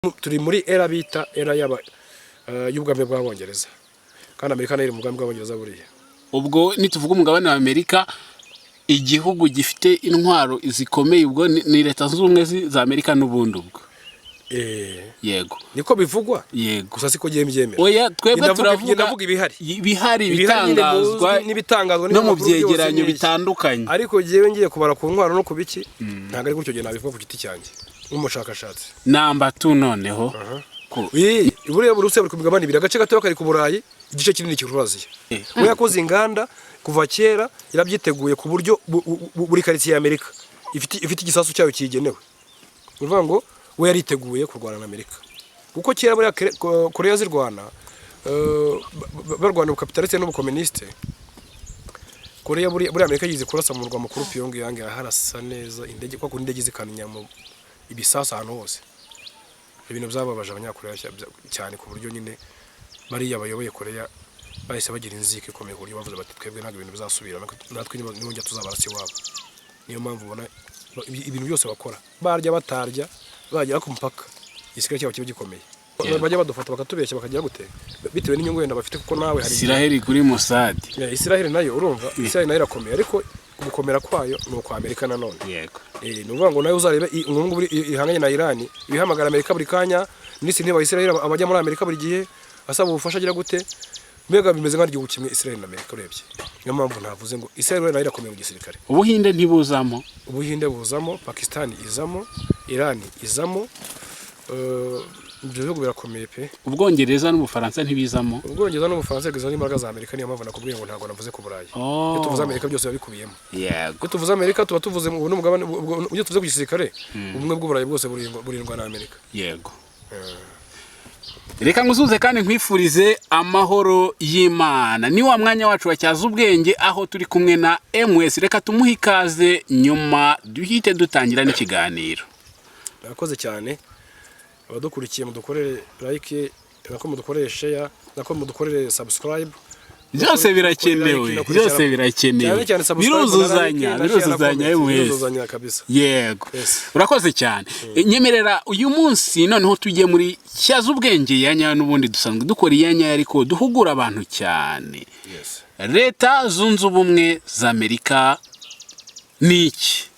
turi muri era bita era y'ubwami bw'Abongereza kandi Amerika nayo iri mu bwami bw'Abongereza buriya. Ubwo nituvuga umugabane wa Amerika igihugu gifite intwaro zikomeye ubwo ni leta zunze ubumwe za Amerika n'ubundi ubwo. Yego niko bivugwa. Yego gusa siko giye mbyemera. Oya twebwe turavuga ibihari bitangazwa no mu byegeranyo bitandukanye. Ariko giye ngiye kubara ku ntwaro no kubiki ntago ari gutyo gihe nabivuga ku giti cyanjye nk'umushakashatsi. Namba tu noneho buriya buruse buri kumigabane ibiri agace gato kari ku Burayi igice kinini cy'Uraziya. We yakoze inganda kuva kera irabyiteguye ku buryo buri karitsiye ya Amerika ifite igisasu cyayo kigenewe. Uvuga ngo we yariteguye kurwana na Amerika kuko kera buriya Korea zirwana barwana ubukapitaliste n'ubukomuniste. Korea buriya Amerika yize kurasa mu rwa mukuru Pyongyang yaharasa neza indege kwa kundi indege zikaninya mu ibisasu ahantu hose. Ibintu byababaje abanyakoreya cyane ku buryo nyine bari yabayoboye Korea bahise bagira inzike ikomeye ku buryo bavuze bati twebwe ntabwo ibintu bizasubira natwe n'ibonye tuzabarasi wabo. Niyo mpamvu ubona ibintu byose bakora barya batarya bagera ku mpaka isikare cyabo kiba gikomeye. Bajya badufata bakatubeshya bakagira gute bitewe n'inyungu yenda bafite kuko nawe hari Israel kuri Mossad. Israel nayo urumva Israel nayo irakomeye ariko gukomera kwayo nuko Amerika nanone. Yego nuvuga ngo nayo uzarebe ngo ihanganye na Iran ibihamagara Amerika buri kanya minisitiri wa Israel abajya muri Amerika buri gihe asaba ubufasha agira gute mbega bimeze nk'igihugu kimwe Israel na Amerika urebye. Niyo mpamvu ntavuze ngo Israel nayo irakomeye mu gisirikare. Ubuhinde ntibuzamo. Ubuhinde buzamo, Pakistan izamo, Iran izamo, ibyo bihugu birakomeye pe. Ubwongereza n'Ubufaransa ntibizamo. Ubwongereza n'Ubufaransa gizana imbaraga za Amerika niyo mpamvu nakubwiye ngo ntago navuze ku Burayi. Iyo tuvuze Amerika byose babikubiyemo. Yego. Iyo tuvuze Amerika tuba tuvuze mu n'umugabane iyo tuvuze ku gisirikare ubumwe bw'Uburayi bwose burindwa na Amerika. Yego. Reka ngusuze kandi nkwifurize amahoro y'Imana. Ni wa mwanya wacu wacyaza ubwenge aho turi kumwe na MS. Reka tumuhe ikaze nyuma duhite dutangira n'ikiganiro. Nakoze cyane. Abadukurikiye mudukorere like, nako mudukorere share, nako mudukorere subscribe. Byose birakenewe. Biruzuzanya biruzuzanya kabisa. Yego. Urakoze cyane. Nyemerera uyu munsi noneho tugiye muri cyaza ubwenge yanya n'ubundi dusanzwe dukora yanya ariko duhugura abantu cyane. Leta zunze ubumwe za Amerika niki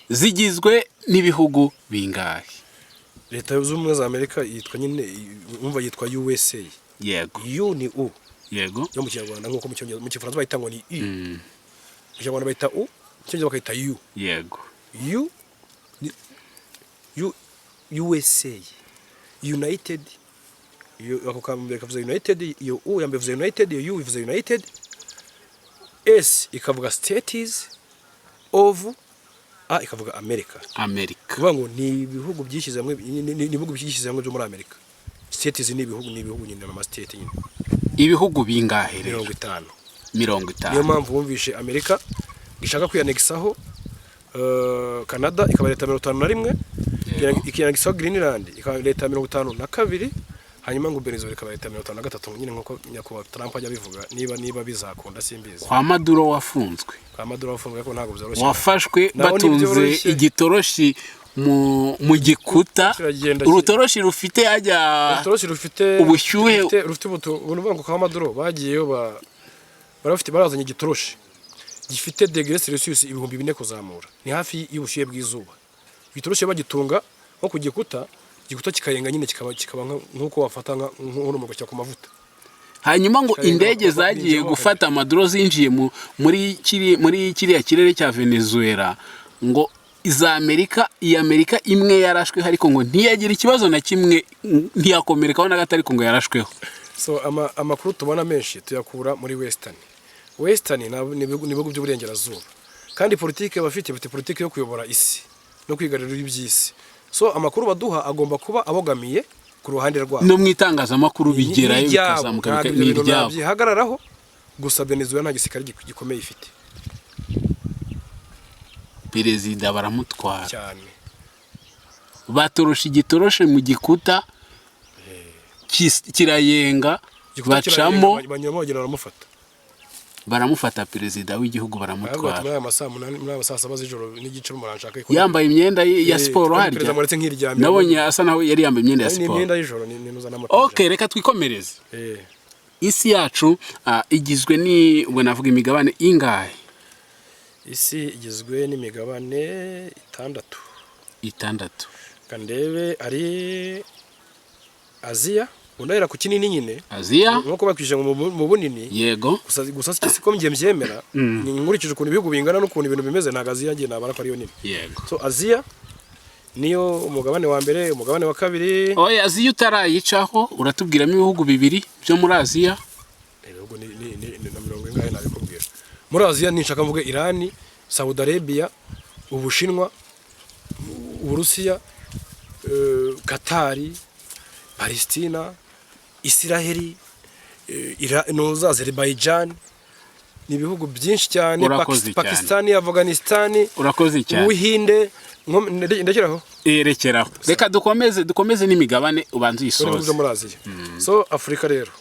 zigizwe n'ibihugu bingahe? Leta zunze ubumwe za Amerika yitwa nyine umva yitwa USA. Yego. U ni U. Yego. Yo mu Kinyarwanda nk'uko mu Kifaransa bayita ngo ni I. Mu Kinyarwanda bayita U, cyangwa bakayita U. Yego. USA. United. Ako kambere kavuze United, iyo U yambivuze United, iyo U ivuze United. S ikavuga States of ikavuga America. Kuvuga ngo ni ibihugu byishyize hamwe ni ibihugu byishyize hamwe byo muri Amerika. States ni ibihugu nyine na state nyine. Ibihugu bingahe? 50. Niyo mpamvu wumvishe Amerika gishaka kwiyanexaho Canada ikaba leta 51 ikiyanexaho Greenland ikaba leta 52 hanyuma ngo Venezuela ikaba leta 53 nyine nkuko nyakubahwa Trump ajya bivuga niba bizakunda simbizi. Kwa Maduro wafunzwe. Kwa Maduro wafunzwe ko ntago byoroshye. Wafashwe batunze igitoroshi mu gikuta urutoroshi rufite ubushyuhe rufite ubuvuga ngo kwa Maduro bagiyeyo barazanye igitoroshi gifite degrees Celsius 2000 kuzamura ni hafi y'ubushyuhe bw'izuba. Igitoroshi bagitunga nko ku gikuta kikayenga nyine kikaba nkuko wafata nk'urumurwa cyo ku mavuta. Hanyuma ngo indege zagiye gufata Maduro zinjiye muri kiriya kirere cya Venezuela ngo iza Amerika imwe yarashwe ariko ngo ntiyagira ikibazo na kimwe ntiyakomerekaho na gatari ko ngo yarashweho. So amakuru tubona menshi tuyakura muri Western ni ibihugu by'uburengerazuba kandi politike bafite politike yo kuyobora isi no kwigarurira iby'isi. So amakuru baduha agomba kuba abogamiye ku ruhande rwabo no mwitangazamakuru bigerayo bikazamuka n'iryabo bihagararaho. Gusa Venezuela nta gisirikare gikomeye ifite. Perezida baramutwara cyane batorosha igitoroshe mu gikuta kirayenga bacamo banyuma bagenda baramufata baramufata perezida w'igihugu baramutwara muri aya masaa 8 muri aya saa 7 z'ijoro n'igice muranshaka yambaye imyenda ya siporo perezida muretse nk'iryamye nabonye asa naho yari yambaye imyenda ya ni siporo imyenda y'ijoro ni nuzana okay reka twikomereze isi yacu igizwe ni ubwo navuga imigabane ingahe isi igizwe n'imigabane 6 kandebe ari Aziya undahera ku kinini nyine Aziya nkuko bakwije mu bunini yego gusa siko mgiye mbyemera nkurikije ukuntu ibihugu bingana n'ukuntu ibintu bimeze ntago Aziya ngiye nabara ko ariyo nini yego so Aziya niyo umugabane wa mbere umugabane wa kabiri oya Aziya utarayicaho uratubwiramo ibihugu bibiri byo muri Aziya ibihugu ni na 40 ingahe nabikubwira muri Aziya nishaka mvuge Iran Saudi Arabia Ubushinwa Uburusiya Katari Palestina Israeli noza Azerbaijan ni ibihugu byinshi cyane Pakistan Afghanistan urakoze cyane Ubuhinde ndekeraho reka dukomeze n'imigabane ubanze uyisoze muri Aziya so Afrika rero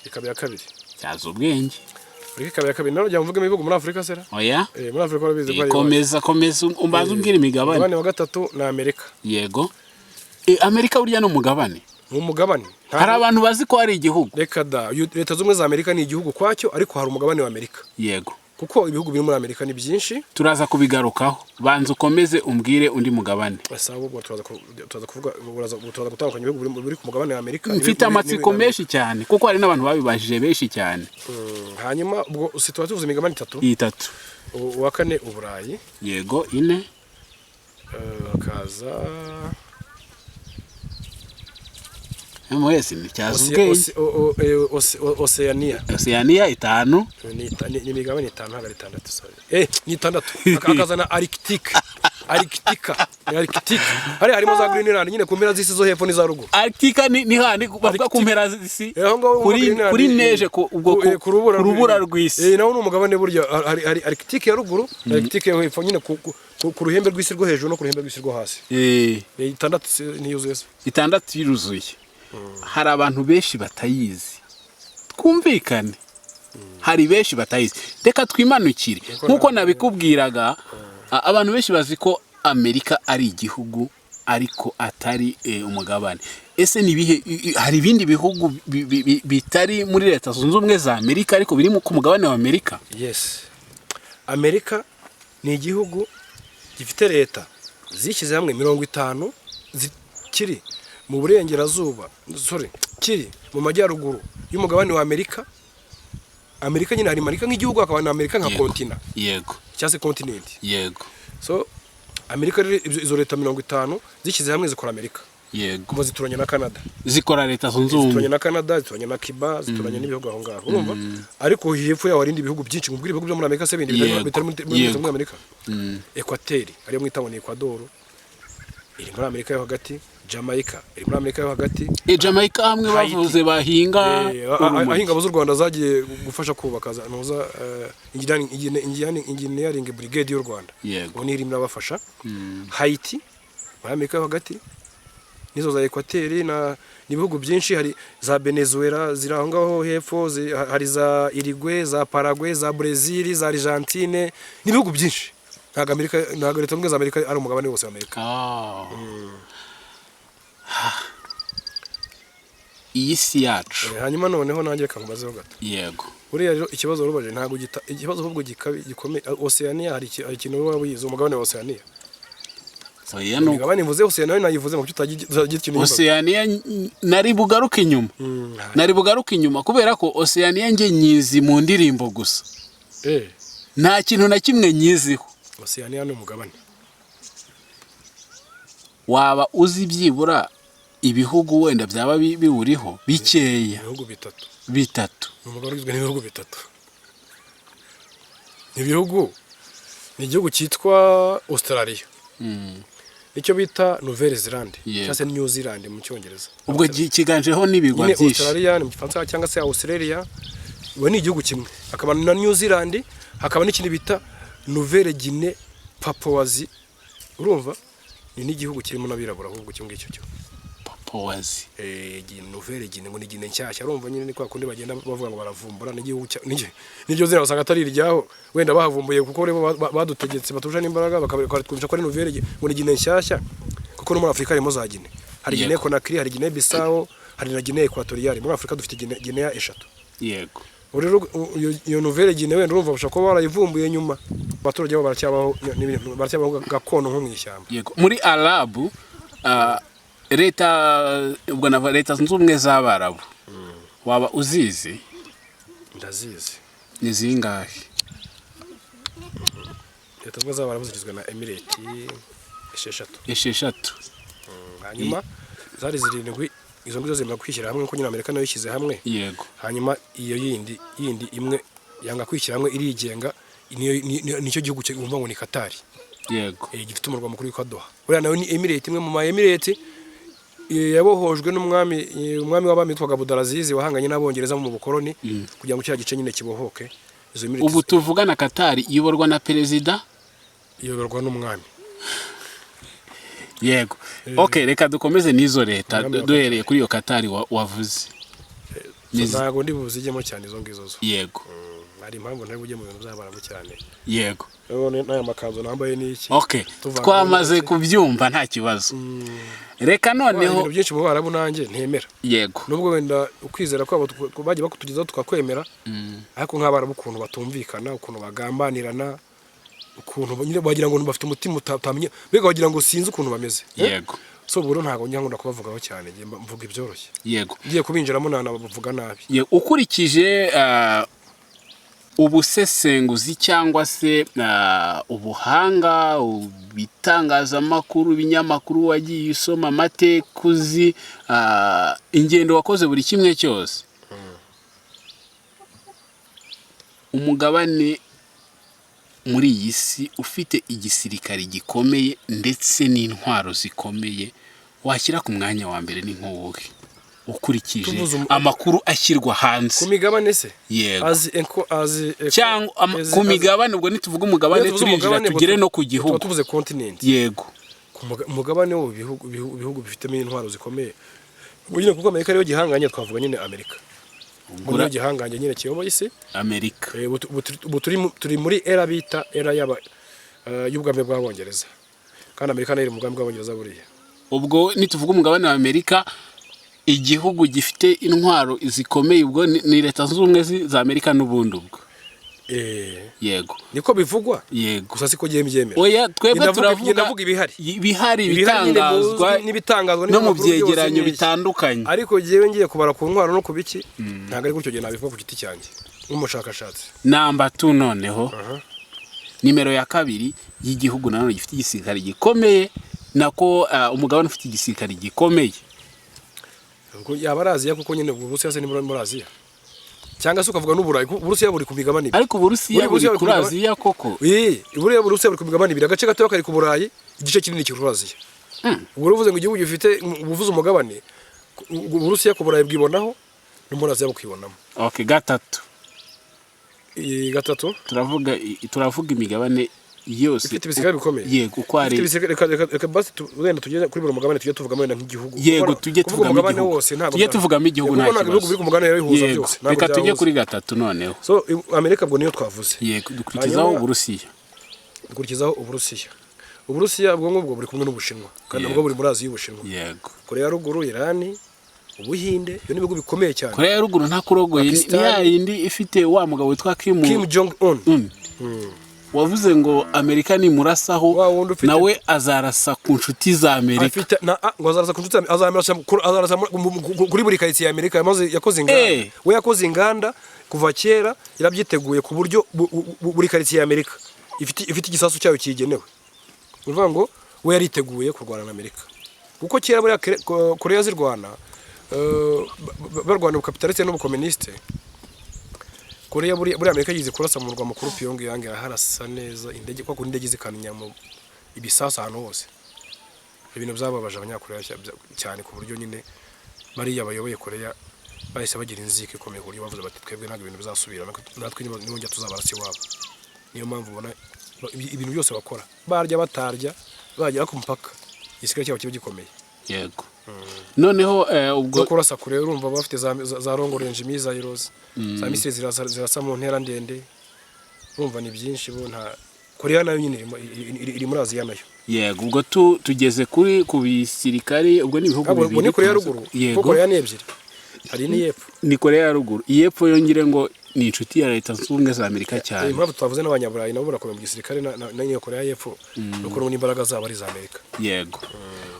ikaba ya kabiri cyaza ubwenge Afrika ikaba ya kabiri none mvuge ibihugu muri Afrika sera oya muri Afrika barabizi ko komeza umbanze umbwira imigabane wa gatatu na Amerika yego Amerika burya no mugabane umugabane hari abantu bazi ko ari igihugu reka da leta z'umwe za Amerika ni igihugu kwacyo ariko hari umugabane wa Amerika yego kuko ibihugu biri muri Amerika ni byinshi turaza kubigarukaho banza ukomeze umbwire undi mugabane asaba ubwo turaza kuvuga turaza gutandukanya ibihugu biri ku mugabane wa Amerika mfite amatsiko menshi cyane kuko hari n'abantu babibajije benshi cyane hanyuma ubwo situwa tuvuze imigabane 3 uwa kane Uburayi yego 4 kaza mwese nicyazubwe Oceania 5 ni imigabane 5 hagari 6 ni 6 akazana Arctica hari harimo za Greenland nyine ku mpera z'isi zo hepfo ni za ruguru Arctica ni handi bavuga ku mpera z'isi kuri neje ubwo ku rubura rw'isi naho n'umugabane burya hari Arctica ya ruguru Arctica yo hepfo nyine ku ruhembe rw'isi rwo hejuru no ku ruhembe rw'isi rwo hasi 6 ni yuzuye 6 yuzuye hari abantu benshi batayizi twumvikane hari benshi batayizi reka twimanukire nkuko nabikubwiraga abantu benshi bazi ko Amerika ari igihugu ariko atari umugabane ese nibihe hari ibindi bihugu bitari muri leta zunze ubumwe za Amerika ariko biri ku mugabane wa Amerika yes Amerika ni igihugu gifite leta zishyize hamwe 50 zikiri mu burengerazuba kiri mu majyaruguru y'umugabane wa Amerika nyine hari Amerika nk'igihugu akaba na Amerika nka kontina yego cyase continent yego so Amerika izo leta 50 zishyize hamwe zikora Amerika yego kuva zituranye na Canada zikora leta zunze ubumwe zituranye na Canada zituranye na Cuba zituranye n'ibihugu aho ngaho urumva ariko hepfo yaho harindi bihugu byinshi mu bihugu byo muri Amerika se bindi bitari muri Amerika Equateur ariyo mwita ngo ni Ecuador iri muri Amerika yo hagati Jamaica iri muri Amerika yo hagati Jamaica hamwe bavuze bahinga ahinga b'u Rwanda zagiye gufasha kubaka noza engineering brigade y'u Rwanda yego ni iri murabafasha Haiti muri Amerika yo hagati nizo za Equateur n'ibihugu byinshi hari za Venezuela zirangaho hepfo hari za Uruguay za Paraguay za Brazil za Argentine n'ibihugu byinshi ntago Amerika ntago leta z'umwe za Amerika ari umugabane wose wa Amerika iyi si yacu hanyuma noneho nanjye kankubazeho gato yego uriya rero ikibazo rubaje ntago ikibazo ahubwo gikomeye Oceania hari ikintu waba wize umugabane wa Oceania imigabane mvuze Oceania nayivuze mu cyutagira ikintu Oceania nari bugaruka inyuma kubera ko Oceania nge nyizi mu ndirimbo gusa nta kintu na kimwe nyiziho Oceania ni umugabane waba uzi byibura ibihugu wenda byaba biwuriho bikeya ibihugu bitatu umugabane ugizwe n'ibihugu bitatu igihugu cyitwa Australia icyo bita Nouvelle Zelande cyangwa se New Zealand mu cyongereza ubwo kiganjeho n'ibigwa byinshi Australia ni mu Gifaransa cyangwa se Australia we ni igihugu kimwe hakaba na New Zealand hakaba n'ikindi bita Nouvelle Guinée Papouasie urumva ni n'igihugu kirimo n'abirabura ahubwo cyo ngicyo cyo Papouasie. Nouvelle Guinée ngo ni Guinée nshyashya urumva nyine ni kwa kundi bagenda bavuga ngo baravumbura n'igihugu n'iryo zina basanga atari iryaho wenda bahavumbuye kuko rebo badutegetse batuje n'imbaraga bakabikora ko ari Nouvelle Guinée ngo ni Guinée nshyashya kuko no muri Afrika harimo za Guinée hari Guinée Conakry hari Guinée Bissau hari na Guinée Equatoriale muri Afrika dufite Guinée eshatu Yego. rero iyo Nouvelle Guinée wenda urumva bashaka ko barayivumbuye nyuma abaturage bo baracyabaho gakondo nko mu ishyamba. Yego. Muri Arabu leta ubwo na leta zunze ubumwe z'Abarabu waba uzizi? Ndazizi. Ni zingahe? Leta zunze z'Abarabu zigizwe na Emirate esheshatu. Hanyuma zari zirindwi izo ngizo zemera kwishyira hamwe ko nyine Amerika nayo yishyize hamwe. Yego. Hanyuma iyo yindi imwe yanga kwishyira hamwe irigenga nicyo gihugu cyumva ngo ni Qatar. Yego. Gifite umurwa mukuru witwa Doha. Uriya nawe ni Emirate imwe mu ma Emirate yabohojwe n'umwami w'abami witwaga Abdulaziz wahanganye n'abongereza mu bukoloni kugira ngo cya gice nyine kibohoke. Izo Emirate ubu tuvugana Qatar iyoborwa na perezida, iyoborwa n'umwami. Yego. Okay, reka dukomeze n'izo leta duhereye kuri iyo Qatar wavuze. Ntago ndi buzijyemo cyane izo ngizo zo. Yego. Hari impamvu ntari bujye mu bintu by'Abarabu cyane. Yego. None n'aya makanzu nambaye n'iki. Okay. Twamaze kubyumva nta kibazo. Reka noneho ibintu byinshi mu Barabu nanjye ntemera. Yego. Nubwo wenda ukwizera ko bagiye bakutugezaho tukakwemera ariko nk'Abarabu ukuntu batumvikana ukuntu bagambanirana ukuntu nyine bagira ngo bafite umutima utamenye mbega bagira ngo sinzi ukuntu bameze. Yego. So buro ntago njya kubavugaho cyane mvuga ibyoroshye. Yego. Ngiye kubinjiramo nabavuga nabi. Yego. Ukurikije ubusesenguzi cyangwa se ubuhanga bitangazamakuru binyamakuru wagiye usoma amatekuzi ingendo wakoze buri kimwe cyose umugabane muri iyi si ufite igisirikare gikomeye ndetse n'intwaro zikomeye washyira ku mwanya wa mbere ni nk'uwuhe ukurikije amakuru ashyirwa hanze ku migabane se? Yego. cyangwa ku migabane ubwo nituvuga umugabane turinjira tugere no ku gihugu tuvuze continent. Yego. Ku mugabane wo bihugu bifitemo intwaro zikomeye nyine kuko Amerika ariyo gihanganye twavuga nyine Amerika niyo gihanganye nyine kiyoboye isi Amerika. Ubu turi muri era bita era y'ubwami bw'Abongereza kandi Amerika nayo iri mu bwami bw'Abongereza buriya. Ubwo nituvuga umugabane wa Amerika igihugu gifite intwaro zikomeye ubwo ni leta zunze ubumwe za Amerika n'ubundi ubwo. Yego. Niko bivugwa. Yego. Gusa siko giye mbyemera. Oya twebwe turavuga ibihari bitangazwa no mu byegeranyo bitandukanye. Ariko giye ngiye kubara ku ntwaro no kubiki ntago ari gutyo gihe nabivuga ku giti cyanjye nk'umushakashatsi. Namba 2 noneho. Nimero ya kabiri y'igihugu nanone gifite igisirikare gikomeye nako umugabane ufite igisirikare gikomeye. Ngo yabaraziya kuko nyine Uburusiya se ni muri Aziya. Cyangwa se ukavuga n'Uburayi Uburusiya buri ku migabane. Ariko Uburusiya buri kuri Aziya koko. Uburusiya buri ku migabane ibiri agace gato kari ku Burayi igice kinini kiri kuri Aziya. Ubwo uvuze ngo igihugu gifite ubuvuze umugabane Uburusiya ku Burayi bwibonaho no muri Aziya bukibonamo. Okay, gatatu turavuga imigabane yose ifite ibisigara bikomeye. Yego uko ari reka basi wenda tugeze kuri buri mugabane tujye tuvugamo wenda nk'igihugu. Yego tujye tuvugamo igihugu tujye tuvugamo igihugu nta kibazo biri ku mugabane yabihuza byose. Reka tujye kuri gatatu noneho. So Amerika bwo niyo twavuze. Yego dukurikizaho Uburusiya. Uburusiya bwo ngubwo buri kumwe n'Ubushinwa kandi ubwo buri muri Aziya y'Ubushinwa. Yego. Korea ya ruguru, Iran, Ubuhinde byo nibigo bikomeye cyane. Korea ya ruguru nta kurogoye ni yindi ifite wa mugabo witwa Kim Jong Un. Wavuze ngo Amerika ni murasaho nawe azarasa ku nshuti za Amerika. Afite ngo azarasa ku nshuti azarasa kuri buri karitsiye ya Amerika yakoze inganda. We yakoze inganda kuva kera yarabyiteguye ku buryo buri karitsiye ya Amerika ifite igisasu cyayo kigenewe. Uvuga ngo we yariteguye kurwana na Amerika. Kuko kera muri Korea zirwana barwana ubukapitaliste n'ubukomuniste. Korea buri Amerika yize kurasa mu murwa mukuru Pyongyang harasa neza indege kwa indege zikanya mu ibisasa hano hose. Ibintu byababaje abanyakorea cyane ku buryo nyine bari yabayoboye Korea bahise bagira inzike ikomeye ku buryo bavuze bati twebwe ntabwo ibintu bizasubira natwe n'ibyo tuzabarasi wabo. Niyo mpamvu ubona ibintu byose bakora barya batarya bajya ku mpaka igisirikare cyabo kiba gikomeye. yego noneho ubwo zo kurasa kure urumva bafite za long range missiles za misile zirasa mu ntera ndende urumva ni byinshi bo nta Korea nayo nyine iri muri Aziya nayo yego ubwo tugeze ku bisirikare ubwo ni ibihugu bibiri ni Korea ya ruguru kuko Korea ni ebyiri hari ni yepfo ni Korea ya ruguru iyepfo yongere ngo ni inshuti ya leta zunze ubumwe za Amerika cyane impamvu twavuze n'abanyaburayi nabo barakomeye mu gisirikare na Korea y'epfo nuko n'imbaraga zabo ari za Amerika yego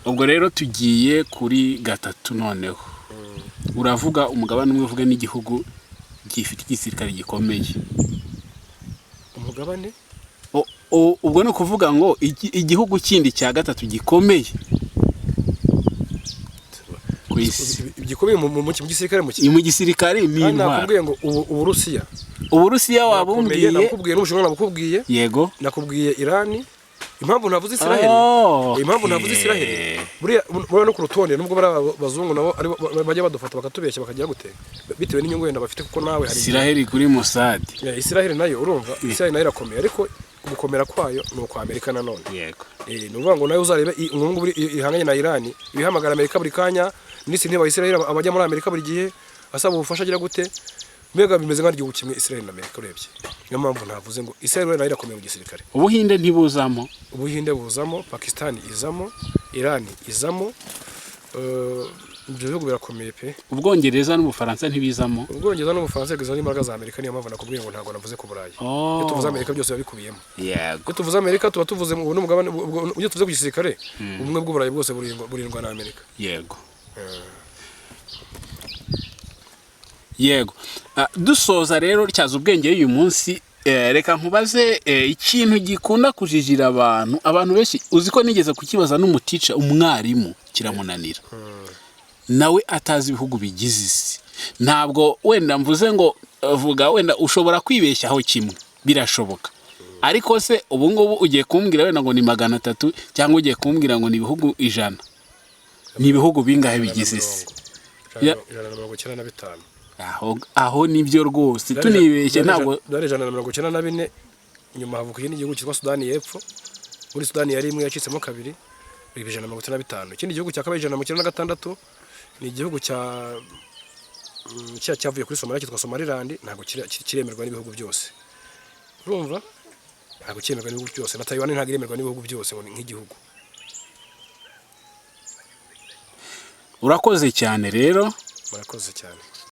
ubwo rero tugiye kuri gatatu noneho uravuga umugabane umwe uvuga n'igihugu gifite igisirikare gikomeye umugabane ubwo no kuvuga ngo igihugu kindi cya gatatu gikomeye gikomeye mu gisirikare mu gisirikare ni intwaro nakubwiye ngo Uburusiya wabumbwiye nakubwiye n'Ubushinwa nakubwiye yego nakubwiye Irani impamvu navuze Israel buriya no ku rutonde nubwo bari abazungu nabo bajya badufata bakatubeshya bakagira gute bitewe n'inyungu wenda bafite kuko nawe hari Israel kuri Mossad Israel nayo urumva Israel nayo irakomeye ariko gukomera kwayo ni uko Amerika nanone yego nuvuga ngo nayo uzarebe ngo ihanganye na Irani bihamagara Amerika buri kanya n'isi nteba Israel abajya muri Amerika buri gihe asaba ubufasha agira gute mbega bimeze nk'igihugu kimwe Israel na Amerika urebye niyo mpamvu ntavuze ngo Israel nayo irakomeye mu gisirikare Ubuhinde ntibuzamo Ubuhinde buzamo Pakistan izamo Iran izamo ibyo bihugu birakomeye pe Ubwongereza n'Ubufaransa ntibizamo Ubwongereza n'Ubufaransa bigizwe n'imbaraga za Amerika niyo mpamvu nakubwiye ngo ntabwo navuze ku Burayi iyo tuvuze Amerika byose babikubiyemo yego iyo tuvuze Amerika tuba tuvuze mu n'umugabane iyo tuvuze ku gisirikare ubumwe bw'Uburayi bwose burindwa na Amerika yego yego dusoza rero cyaza ubwenge uyu munsi reka nkubaze ikintu gikunda kujijira abantu benshi uzi ko nigeze kukibaza n'umutica umwarimu kiramunanira nawe atazi ibihugu bigize isi ntabwo wenda mvuze ngo vuga wenda ushobora kwibeshyaho kimwe birashoboka ariko se ubu ngubu ugiye kumbwira wenda ngo ni 300 cyangwa ugiye kumbwira ngo ni ibihugu 100 ni ibihugu bingahe bigize isi 195 aho nibyo rwose tunibeshye ntabwo dore 194 nyuma havuka ikindi gihugu cyitwa Sudani y'Epfo muri Sudani yari imwe yacitsemo kabiri 195 ikindi gihugu cya kabiri 196 ni igihugu cyavuye kuri Somalia cyitwa Somaliland ntabwo kiremerwa n'ibihugu byose urumva ntabwo kiremerwa n'ibihugu byose na Taiwan ntabwo iremerwa n'ibihugu byose ngo ni nk'igihugu urakoze cyane rero murakoze cyane